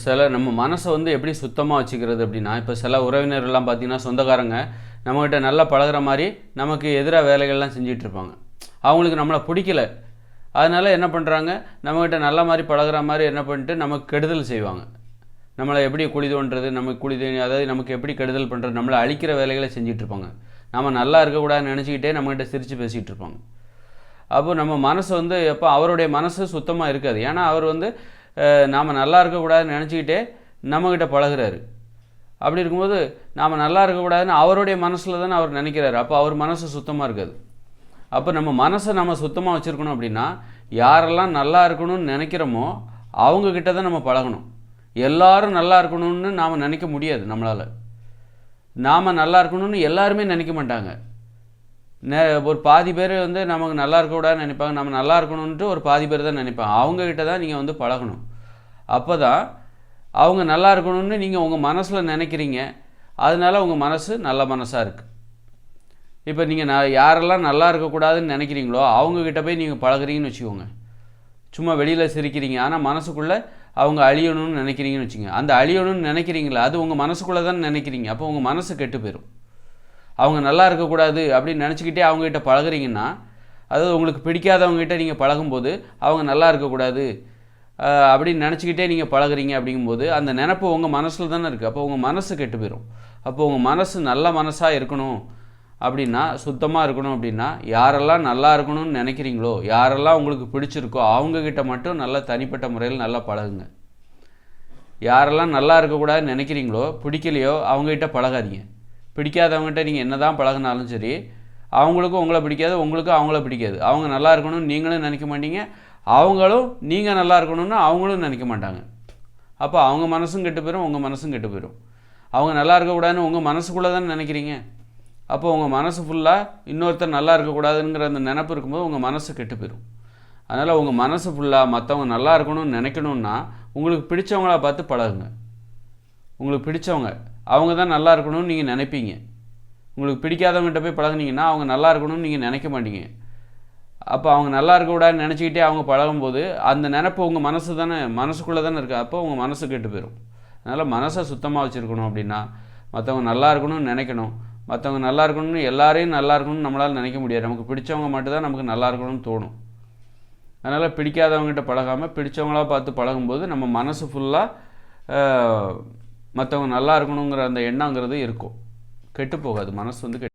சில நம்ம மனசை வந்து எப்படி சுத்தமாக வச்சுக்கிறது அப்படின்னா, இப்போ சில உறவினர்கள்லாம் பார்த்திங்கன்னா, சொந்தக்காரங்க நம்மக்கிட்ட நல்லா பழகுற மாதிரி நமக்கு எதிராக வேலைகள்லாம் செஞ்சிட்ருப்பாங்க. அவங்களுக்கு நம்மளை பிடிக்கல. அதனால் என்ன பண்ணுறாங்க, நம்மக்கிட்ட நல்ல மாதிரி பழகுற மாதிரி என்ன பண்ணிட்டு நமக்கு கெடுதல் செய்வாங்க. நம்மளை எப்படி குழி தோண்டுறது, நமக்கு அதாவது நமக்கு எப்படி கெடுதல் பண்ணுறது, நம்மளை அழிக்கிற வேலைகளை செஞ்சிட்ருப்பாங்க. நம்ம நல்லா இருக்கக்கூடாதுன்னு நினச்சிக்கிட்டே நம்மக்கிட்ட சிரித்து பேசிகிட்டு இருப்பாங்க. அப்போ நம்ம மனசு வந்து எப்போ அவருடைய மனசு சுத்தமாக இருக்காது. ஏன்னா அவர் வந்து நாம் நல்லா இருக்கக்கூடாதுன்னு நினச்சிக்கிட்டே நம்மக்கிட்ட பழகுறாரு. அப்படி இருக்கும்போது நாம் நல்லா இருக்கக்கூடாதுன்னு அவருடைய மனசில் தானே அவர் நினைக்கிறாரு. அப்போ அவர் மனசு சுத்தமாக இருக்காது. அப்போ நம்ம மனசை நம்ம சுத்தமாக வச்சுருக்கணும் அப்படின்னா, யாரெல்லாம் நல்லா இருக்கணும்னு நினைக்கிறோமோ அவங்கக்கிட்ட தான் நம்ம பழகணும். எல்லாரும் நல்லா இருக்கணும்னு நாம் நினைக்க முடியாது. நம்மளால் நாம் நல்லா இருக்கணும்னு எல்லாருமே நினைக்க மாட்டாங்க. ஒரு பாதி பேர் வந்து நமக்கு நல்லா இருக்கக்கூடாதுன்னு நினைப்பாங்க. நம்ம நல்லா இருக்கணுன்ட்டு ஒரு பாதி பேர் தான் நினைப்பாங்க. அவங்கக்கிட்ட தான் நீங்கள் வந்து பழகணும். அப்போ தான் அவங்க நல்லா இருக்கணும்னு நீங்கள் உங்கள் மனசில் நினைக்கிறீங்க. அதனால உங்கள் மனசு நல்ல மனசாக இருக்குது. இப்போ நீங்கள் யாரெல்லாம் நல்லா இருக்கக்கூடாதுன்னு நினைக்கிறீங்களோ அவங்கக்கிட்ட போய் நீங்கள் பழகுறீங்கன்னு வச்சுக்கோங்க. சும்மா வெளியில் சிரிக்கிறீங்க, ஆனால் மனசுக்குள்ளே அவங்க அழியணும்னு நினைக்கிறீங்கன்னு வச்சுக்கோங்க. அந்த அழியணும்னு நினைக்கிறீங்களா, அது உங்கள் மனசுக்குள்ளே தான் நினைக்கிறீங்க. அப்போ உங்கள் மனசு கெட்டு போயிடும். அவங்க நல்லா இருக்கக்கூடாது அப்படின்னு நினச்சிக்கிட்டே அவங்ககிட்ட பழகுறீங்கன்னா, அதாவது உங்களுக்கு பிடிக்காதவங்ககிட்ட நீங்கள் பழகும்போது அவங்க நல்லா இருக்கக்கூடாது அப்படின்னு நினச்சிக்கிட்டே நீங்கள் பழகுறீங்க. அப்படிங்கும்போது அந்த நினப்பு உங்கள் மனசில் தானே இருக்குது. அப்போ உங்கள் மனசு கெட்டு போயிடும். அப்போ உங்கள் மனசு நல்ல மனசாக இருக்கணும் அப்படின்னா, சுத்தமாக இருக்கணும் அப்படின்னா, யாரெல்லாம் நல்லா இருக்கணும்னு நினைக்கிறீங்களோ, யாரெல்லாம் உங்களுக்கு பிடிச்சிருக்கோ அவங்கக்கிட்ட மட்டும் நல்லா தனிப்பட்ட முறையில் நல்லா பழகுங்க. யாரெல்லாம் நல்லா இருக்கக்கூடாதுன்னு நினைக்கிறீங்களோ, பிடிக்கலையோ அவங்ககிட்ட பழகாதீங்க. பிடிக்காதவங்ககிட்ட நீங்கள் என்ன தான் பழகினாலும் சரி, அவங்களுக்கும் உங்களை பிடிக்காது, உங்களுக்கும் அவங்கள பிடிக்காது. அவங்க நல்லா இருக்கணும்னு நீங்களும் நினைக்க மாட்டீங்க, அவங்களும் நீங்கள் நல்லா இருக்கணும்னு அவங்களும் நினைக்க மாட்டாங்க. அப்போ அவங்க மனசும் கெட்டு போயிடும், உங்கள் மனசும் கெட்டு போயிடும். அவங்க நல்லா இருக்கக்கூடாதுன்னு உங்கள் மனசுக்குள்ளே தானே நினைக்கிறீங்க. அப்போ உங்கள் மனசு ஃபுல்லாக இன்னொருத்தர் நல்லா இருக்கக்கூடாதுங்கிற அந்த நினப்பு இருக்கும்போது உங்கள் மனசு கெட்டு போயிடும். அதனால் உங்கள் மனசு ஃபுல்லாக மற்றவங்க நல்லா இருக்கணும்னு நினைக்கணுன்னா உங்களுக்கு பிடிச்சவங்கள பார்த்து பழகுங்க. உங்களுக்கு பிடிச்சவங்க அவங்க தான் நல்லா இருக்கணும்னு நீங்கள் நினைப்பீங்க. உங்களுக்கு பிடிக்காதவங்ககிட்ட போய் பழகுனீங்கன்னா அவங்க நல்லா இருக்கணும்னு நீங்கள் நினைக்க மாட்டீங்க. அப்போ அவங்க நல்லா இருக்கக்கூடாதுன்னு நினச்சிக்கிட்டே அவங்க பழகும்போது அந்த நினப்பு உங்கள் மனசு தானே, மனசுக்குள்ளே தானே இருக்குது. அப்போ உங்கள் மனசு கெட்டு போயிடும். அதனால் மனசை சுத்தமாக வச்சுருக்கணும் அப்படின்னா, மற்றவங்க நல்லா இருக்கணும்னு நினைக்கணும். மற்றவங்க நல்லா இருக்கணும்னு எல்லாரையும் நல்லா இருக்கணும்னு நம்மளால் நினைக்க முடியாது. நமக்கு பிடிச்சவங்க மட்டும்தான் நமக்கு நல்லா இருக்கணும்னு தோணும். அதனால் பிடிக்காதவங்ககிட்ட பழகாமல் பிடிச்சவங்களாக பார்த்து பழகும்போது நம்ம மனசு ஃபுல்லாக மற்றவங்க நல்லா இருக்கணுங்கிற அந்த எண்ணங்கிறது இருக்கும். கெட்டு போகாது. மனசு வந்து